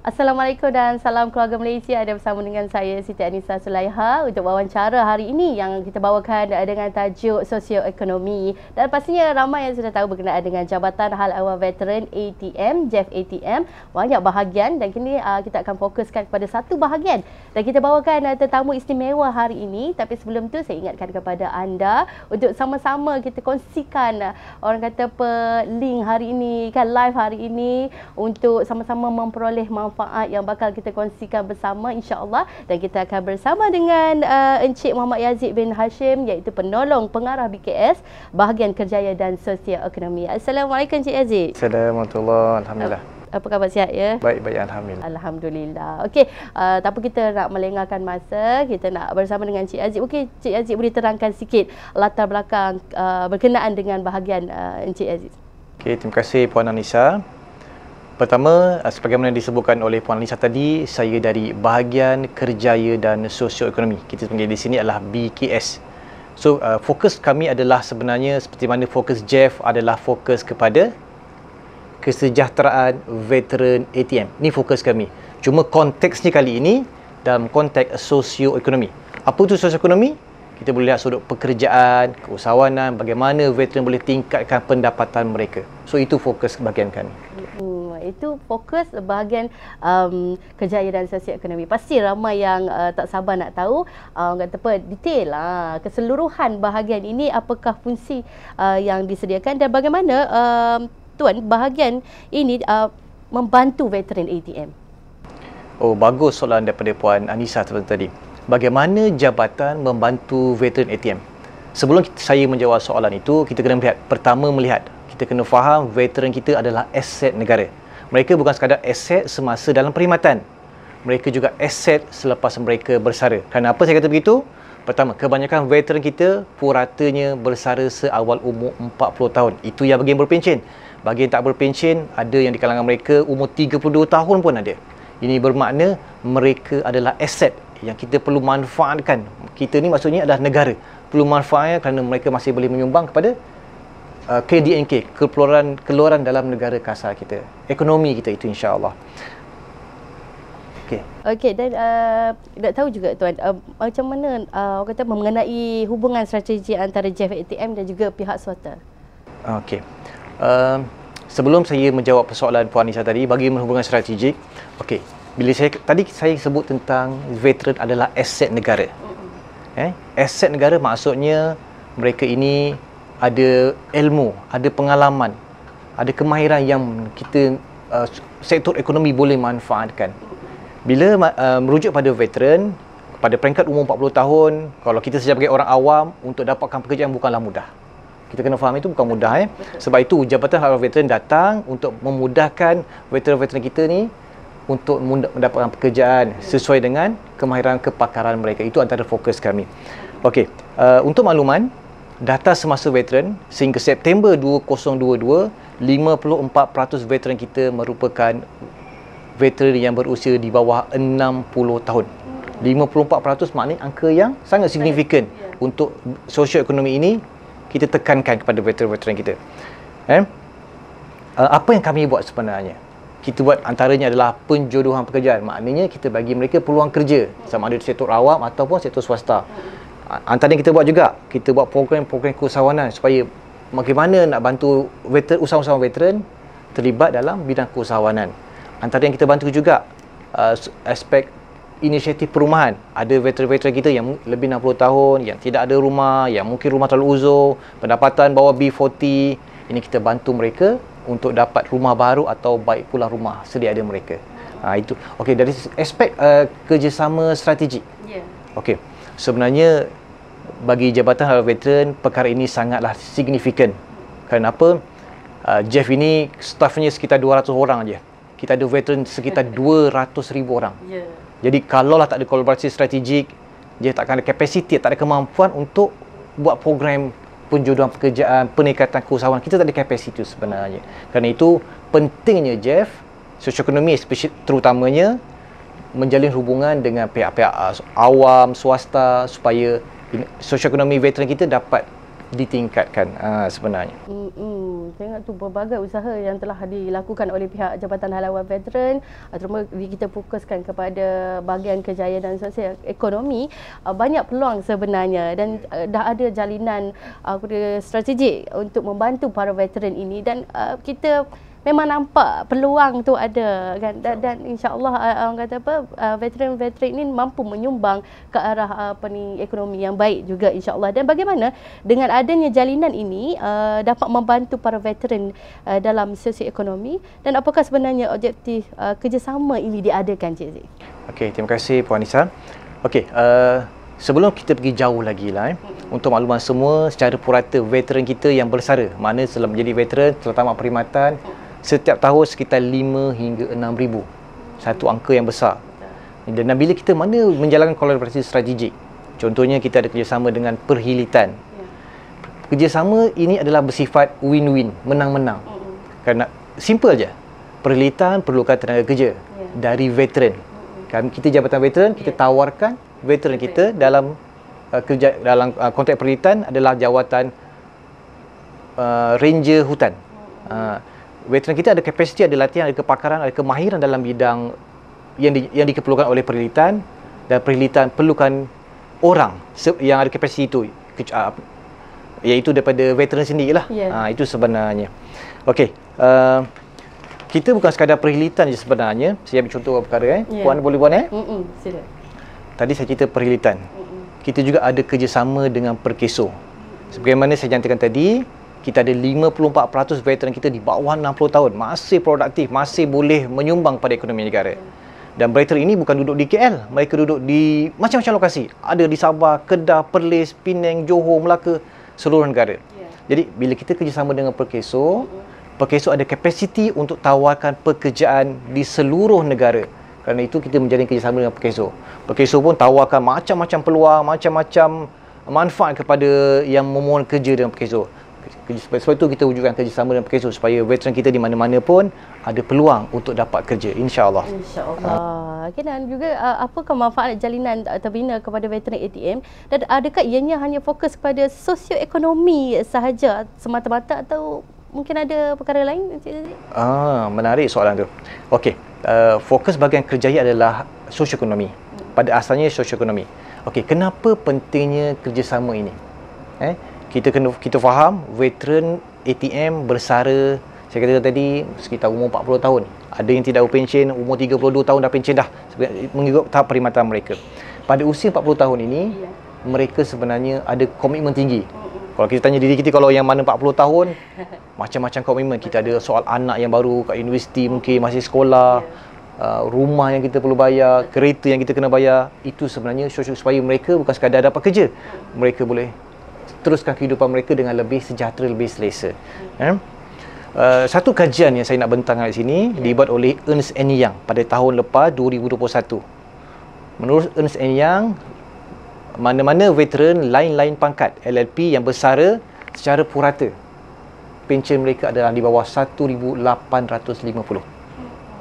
Assalamualaikum dan salam keluarga Malaysia. Ada bersama dengan saya Siti Anisa Sulaiha untuk wawancara hari ini yang kita bawakan dengan tajuk sosioekonomi. Dan pastinya ramai yang sudah tahu berkenaan dengan Jabatan Hal Ehwal Veteran ATM, JEF ATM. Banyak bahagian dan kini kita akan fokuskan kepada satu bahagian. Dan kita bawakan tetamu istimewa hari ini. Tapi sebelum tu saya ingatkan kepada anda untuk sama-sama kita kongsikan orang kata link hari ini, kan live hari ini untuk sama-sama memperoleh manfaat yang bakal kita kongsikan bersama insya-Allah. Dan kita akan bersama dengan Encik Muhammad Yazid bin Hashim, iaitu penolong pengarah BKS bahagian kerjaya dan sosioekonomi. Assalamualaikum Encik Yazid. Assalamualaikum, alhamdulillah. Apa khabar, sihat ya? Baik, alhamdulillah. Alhamdulillah. Okey, tak apa kita nak melengahkan masa, kita nak bersama dengan Encik Yazid. Okey, Encik Yazid boleh terangkan sikit latar belakang berkenaan dengan bahagian Encik Yazid. Okey, terima kasih Puan Anisa. Pertama, sebagaimana disebutkan oleh Puan Anisa tadi, saya dari bahagian kerjaya dan sosioekonomi. Kita panggil di sini adalah BKS. So, fokus kami adalah sebenarnya seperti mana fokus JEF adalah fokus kepada kesejahteraan veteran ATM. Ini fokus kami. Cuma konteksnya kali ini dalam konteks sosioekonomi. Apa itu sosioekonomi? Kita boleh lihat sudut pekerjaan, keusahawanan, bagaimana veteran boleh tingkatkan pendapatan mereka. So, itu fokus bahagian kami. Itu fokus bahagian kerjaya dan sosioekonomi. Pasti ramai yang tak sabar nak tahu kata apa detail keseluruhan bahagian ini, apakah fungsi yang disediakan dan bagaimana Tuan bahagian ini membantu veteran ATM. Oh, bagus soalan daripada Puan Anisa tadi. Bagaimana jabatan membantu veteran ATM? Sebelum saya menjawab soalan itu, kita kena melihat, kita kena faham veteran kita adalah aset negara. Mereka bukan sekadar aset semasa dalam perkhidmatan. Mereka juga aset selepas mereka bersara. Kenapa saya kata begitu? Pertama, kebanyakan veteran kita puratanya bersara seawal umur 40 tahun. Itu yang bagi yang berpencen. Bagi yang tak berpencen, ada yang di kalangan mereka umur 32 tahun pun ada. Ini bermakna mereka adalah aset yang kita perlu manfaatkan. Kita ni maksudnya adalah negara. Perlu manfaatkan kerana mereka masih boleh menyumbang kepada KDNK, keluaran dalam negara kasar kita, ekonomi kita itu insya-Allah. Okey, dan nak tahu juga Tuan, macam mana orang kata mengenai hubungan strategi antara JEF ATM dan juga pihak swasta. Okey. Sebelum saya menjawab persoalan Puan Anisa tadi bagi hubungan strategik, okey. Bila saya sebut tentang veteran adalah aset negara. Aset negara maksudnya mereka ini ada ilmu, ada pengalaman, ada kemahiran yang kita sektor ekonomi boleh manfaatkan. Bila merujuk pada veteran, pada peringkat umur 40 tahun, kalau kita sebagai orang awam untuk dapatkan pekerjaan bukanlah mudah. Kita kena faham itu bukan mudah. Sebab itu Jabatan Hal Ehwal Veteran datang untuk memudahkan veteran-veteran kita ni untuk mendapatkan pekerjaan sesuai dengan kemahiran kepakaran mereka. Itu antara fokus kami. Okey, untuk makluman, data semasa veteran sehingga September 2022, 54% veteran kita merupakan veteran yang berusia di bawah 60 tahun. 54% maknanya angka yang sangat signifikan untuk sosioekonomi ini kita tekankan kepada veteran-veteran kita. Apa yang kami buat sebenarnya? Kita buat antaranya adalah penjodohan pekerjaan. Maknanya kita bagi mereka peluang kerja sama ada di sektor awam ataupun sektor swasta. Antara yang kita buat juga, kita buat program-program keusahawanan supaya bagaimana nak bantu usahawan veteran terlibat dalam bidang keusahawanan. Antara yang kita bantu juga aspek inisiatif perumahan. Ada veteran-veteran kita yang lebih 60 tahun, yang tidak ada rumah, yang mungkin rumah terlalu uzur, pendapatan bawah B40. Ini kita bantu mereka untuk dapat rumah baru atau baik pula rumah sedia ada mereka. Itu. Okey, dari aspek kerjasama strategik. Okey. Sebenarnya bagi Jabatan Hal Ehwal Veteran perkara ini sangatlah signifikan. Kenapa? JEF ini stafnya sekitar 200 orang aja. Kita ada veteran sekitar 200,000 orang. Jadi kalaulah tak ada kolaborasi strategik, JEF takkan ada kapasiti, tak ada kemampuan untuk buat program penjodohan pekerjaan, peningkatan keusahawanan. Kita tak ada kapasiti itu sebenarnya. Kerana itu pentingnya JEF sosioekonomi terutamanya menjalin hubungan dengan pihak-pihak awam, swasta supaya sosioekonomi veteran kita dapat ditingkatkan sebenarnya. Tengok tu berbagai usaha yang telah dilakukan oleh pihak Jabatan Halawan Veteran, terutama kita fokuskan kepada bahagian kejayaan dan sosial ekonomi. Banyak peluang sebenarnya dan dah ada jalinan strategik untuk membantu para veteran ini, dan kita memang nampak peluang tu ada kan, dan insya-Allah orang kata apa, veteran-veteran ini mampu menyumbang ke arah ekonomi yang baik juga insya-Allah. Dan bagaimana dengan adanya jalinan ini dapat membantu para veteran dalam sosioekonomi, dan apakah sebenarnya objektif kerjasama ini diadakan, Cik Zik? Okey, terima kasih Puan Nisa. Okey, sebelum kita pergi jauh lagi lah, untuk makluman semua, secara purata veteran kita yang bersara, mana setelah menjadi veteran telah tamat perkhidmatan, setiap tahun sekitar 5 hingga 6,000. Satu angka yang besar. Dan bila kita mana menjalankan kolaborasi strategik, contohnya kita ada kerjasama dengan Perhilitan. Kerjasama ini adalah bersifat win-win, menang-menang. Kerana simple aja. Perhilitan perlukan tenaga kerja dari veteran. Kita Jabatan Veteran, kita tawarkan veteran kita dalam kerja dalam kontrak Perhilitan adalah jawatan ranger hutan. Veteran kita ada kapasiti, ada latihan, ada kepakaran, ada kemahiran dalam bidang yang dikeperlukan oleh Perhilitan, dan Perhilitan perlukan orang yang ada kapasiti itu, iaitu daripada veteran sendirilah. Itu sebenarnya. Okey, kita bukan sekadar Perhilitan je sebenarnya. Saya ambil contoh perkara Puan boleh buat Sila. Tadi saya cerita Perhilitan. Kita juga ada kerjasama dengan Perkeso. Sebagaimana saya jantikan tadi, kita ada 54% veteran kita di bawah 60 tahun masih produktif, masih boleh menyumbang pada ekonomi negara. Dan veteran ini bukan duduk di KL, mereka duduk di macam-macam lokasi. Ada di Sabah, Kedah, Perlis, Penang, Johor, Melaka, seluruh negara. Jadi bila kita kerjasama dengan Perkeso, Perkeso ada kapasiti untuk tawarkan pekerjaan di seluruh negara. Kerana itu kita menjalin kerjasama dengan Perkeso. Perkeso pun tawarkan macam-macam peluang, macam-macam manfaat kepada yang memohon kerja dengan Perkeso. Sebab itu kita wujudkan kerjasama dengan Perkeso supaya veteran kita di mana-mana pun ada peluang untuk dapat kerja, insya-Allah. Insya-Allah. Okay, dan juga apakah manfaat jalinan terbina kepada veteran ATM, dan adakah ianya hanya fokus kepada sosioekonomi sahaja semata-mata atau mungkin ada perkara lain? Menarik soalan tu. Okey, fokus bahagian kerjaya adalah sosioekonomi. Pada asalnya sosioekonomi. Okey, kenapa pentingnya kerjasama ini? Kita faham veteran ATM bersara, saya kata tadi sekitar umur 40 tahun. Ada yang tidak berpencen, umur 32 tahun dah pencen dah mengikut tahap perkhidmatan mereka. Pada usia 40 tahun ini, mereka sebenarnya ada komitmen tinggi. Kalau kita tanya diri kita, kalau yang mana 40 tahun, macam-macam komitmen. Kita ada soal anak yang baru kat universiti, mungkin masih sekolah, rumah yang kita perlu bayar, kereta yang kita kena bayar. Itu sebenarnya supaya mereka bukan sekadar dapat kerja, mereka boleh teruskan kehidupan mereka dengan lebih sejahtera, lebih selesa. Satu kajian yang saya nak bentangkan di sini dibuat oleh Ernst & Young pada tahun lepas 2021. Menurut Ernst & Young, mana-mana veteran lain-lain pangkat LLP yang bersara secara purata, pencen mereka adalah di bawah 1,850.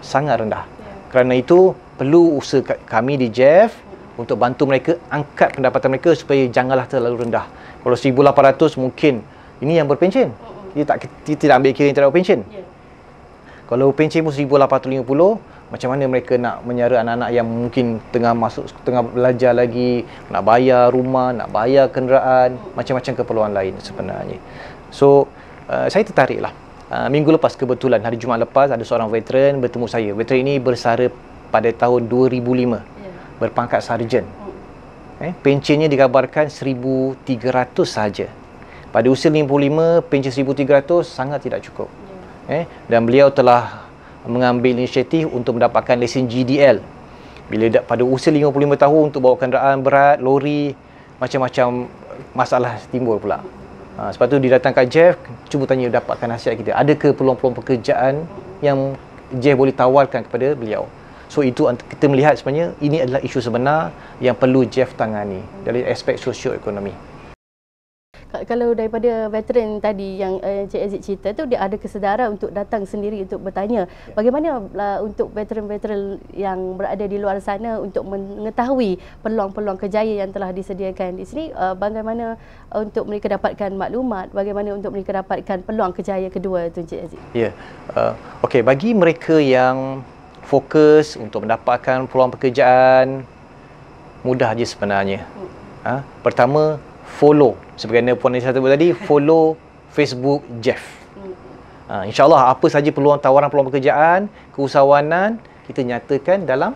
Sangat rendah. Kerana itu perlu usaha kami di JEF untuk bantu mereka angkat pendapatan mereka supaya janganlah terlalu rendah. Kalau 1,800 mungkin ini yang berpencen. Dia tidak ambil kira yang tidak berpencen. Kalau pencen pun 1,850, macam mana mereka nak menyara anak-anak yang mungkin tengah belajar lagi, nak bayar rumah, nak bayar kenderaan, macam-macam keperluan lain sebenarnya. So, saya tertariklah. Minggu lepas kebetulan, hari Jumaat lepas, ada seorang veteran bertemu saya. Veteran ini bersara pada tahun 2005. Berpangkat sarjan. Pencennya dikabarkan 1,300 sahaja. Pada usia 55, pencen 1,300 sangat tidak cukup. Dan beliau telah mengambil inisiatif untuk mendapatkan lesen GDL. Bila pada usia 55 tahun untuk bawa kenderaan berat, lori, macam-macam masalah timbul pula. Sebab tu didatangkan JEF, cuba tanya dapatkan nasihat kita. Adakah peluang-peluang pekerjaan yang JEF boleh tawarkan kepada beliau? So itu kita melihat sebenarnya ini adalah isu sebenar yang perlu JEF tangani dari aspek sosioekonomi. Kalau daripada veteran tadi yang Encik Aziz cerita tu, dia ada kesedaran untuk datang sendiri untuk bertanya. Bagaimana untuk veteran-veteran yang berada di luar sana untuk mengetahui peluang-peluang kerjaya yang telah disediakan di sini, bagaimana untuk mereka dapatkan maklumat, bagaimana untuk mereka dapatkan peluang kerjaya kedua tu Encik Aziz? Ya. Okey, bagi mereka yang fokus untuk mendapatkan peluang pekerjaan, mudah je sebenarnya. Pertama, follow. Seperti mana Puan Nisa sebut tadi, follow Facebook Jeff. InsyaAllah apa saja peluang tawaran peluang pekerjaan, keusahawanan, kita nyatakan dalam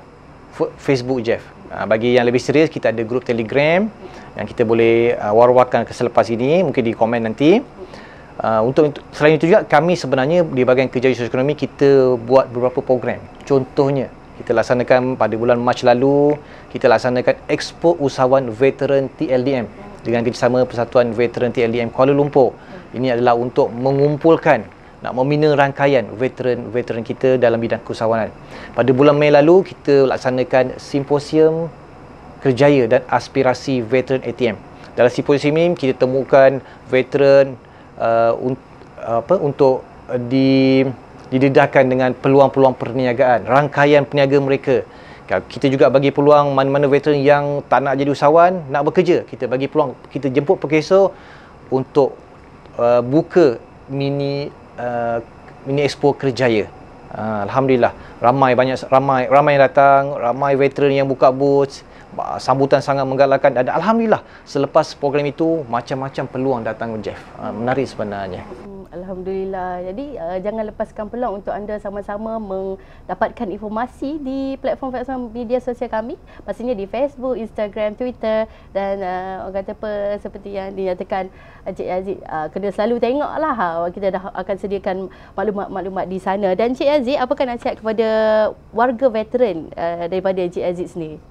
Facebook Jeff. Bagi yang lebih serius, kita ada grup Telegram yang kita boleh war-warkan selepas ini, mungkin di komen nanti. Untuk selain itu juga, kami sebenarnya di bahagian kerjaya sosioekonomi kita buat beberapa program. Contohnya, kita laksanakan pada bulan Mac lalu, kita laksanakan Expo Usahawan Veteran TLDM dengan kerjasama Persatuan Veteran TLDM Kuala Lumpur. Ini adalah untuk mengumpulkan, nak membina rangkaian veteran kita dalam bidang keusahawanan. Pada bulan Mei lalu, kita laksanakan Simposium Kerjaya dan Aspirasi Veteran ATM. Dalam simposium ini, kita temukan veteran untuk didedahkan dengan peluang-peluang perniagaan, rangkaian peniaga mereka. Kita juga bagi peluang mana-mana veteran yang tak nak jadi usahawan, nak bekerja. Kita bagi peluang, kita jemput Perkeso untuk buka mini expo kerjaya. Alhamdulillah, ramai yang datang, ramai veteran yang buka booth, sambutan sangat menggalakkan, dan alhamdulillah selepas program itu macam-macam peluang datang Jeff. Menarik sebenarnya. Alhamdulillah. Jadi jangan lepaskan peluang untuk anda sama-sama mendapatkan informasi di platform-platform media sosial kami. Pastinya di Facebook, Instagram, Twitter, dan orang kata apa, seperti yang dinyatakan Encik Aziz, kena selalu tengoklah. Kita dah akan sediakan maklumat-maklumat di sana. Dan Encik Aziz, apakah nasihat kepada warga veteran daripada Encik Aziz sendiri?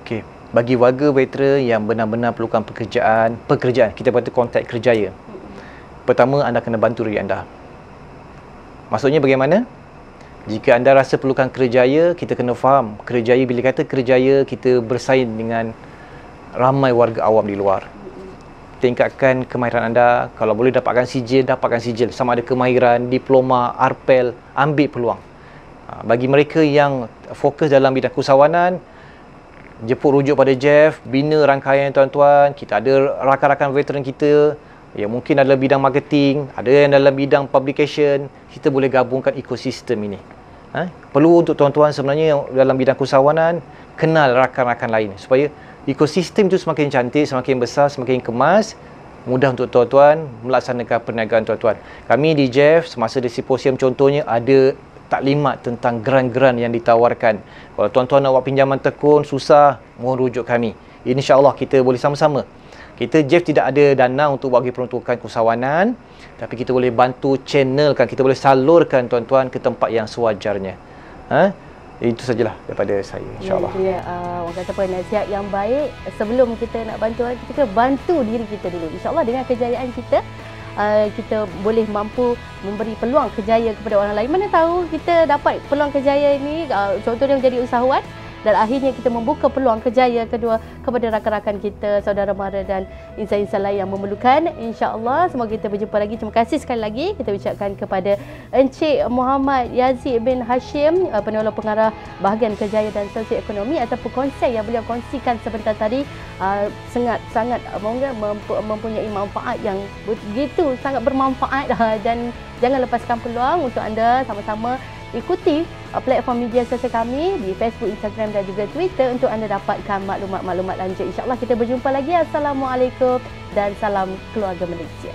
Okey, bagi warga veteran yang benar-benar perlukan pekerjaan, kita kata kontrak kerjaya. Pertama, anda kena bantu diri anda. Maksudnya bagaimana? Jika anda rasa perlukan kerjaya, kita kena faham. Kerjaya, bila kata kerjaya, kita bersaing dengan ramai warga awam di luar. Tingkatkan kemahiran anda. Kalau boleh dapatkan sijil, dapatkan sijil. Sama ada kemahiran, diploma, arpel, ambil peluang. Bagi mereka yang fokus dalam bidang keusahawanan, jemput rujuk pada Jeff, bina rangkaian tuan-tuan. Kita ada rakan-rakan veteran kita yang mungkin dalam bidang marketing, ada yang dalam bidang publication. Kita boleh gabungkan ekosistem ini. Perlu untuk tuan-tuan sebenarnya yang dalam bidang keusahawanan, kenal rakan-rakan lain supaya ekosistem itu semakin cantik, semakin besar, semakin kemas, mudah untuk tuan-tuan melaksanakan perniagaan tuan-tuan. Kami di Jeff, semasa di simposium contohnya, ada taklimat tentang geran-geran yang ditawarkan. Kalau tuan-tuan nak buat pinjaman tekun, susah, mohon rujuk kami. InsyaAllah kita boleh sama-sama. Kita Jeff tidak ada dana untuk bagi peruntukan keusahawanan, tapi kita boleh bantu channelkan, kita boleh salurkan tuan-tuan ke tempat yang sewajarnya. Itu sajalah daripada saya, insyaAllah. Orang kata apa, nasihat yang baik. Sebelum kita nak bantu orang, kita kena bantu diri kita dulu. InsyaAllah dengan kejayaan kita, kita boleh mampu memberi peluang kerjaya kepada orang lain. Mana tahu kita dapat peluang kerjaya ini, contohnya menjadi usahawan, dan akhirnya kita membuka peluang kerjaya kedua kepada rakan-rakan kita, saudara mara dan insan-insan lain yang memerlukan. InsyaAllah, semoga kita berjumpa lagi. Terima kasih sekali lagi kita ucapkan kepada Encik Muhammad Yazid bin Hashim, penolong pengarah bahagian kerjaya dan sosioekonomi, ataupun konsep yang beliau kongsikan sebentar tadi. Sangat mempunyai manfaat yang begitu sangat bermanfaat, dan jangan lepaskan peluang untuk anda sama-sama ikuti platform media sosial kami di Facebook, Instagram dan juga Twitter untuk anda dapatkan maklumat-maklumat lanjut. InsyaAllah kita berjumpa lagi. Assalamualaikum dan salam keluarga Malaysia.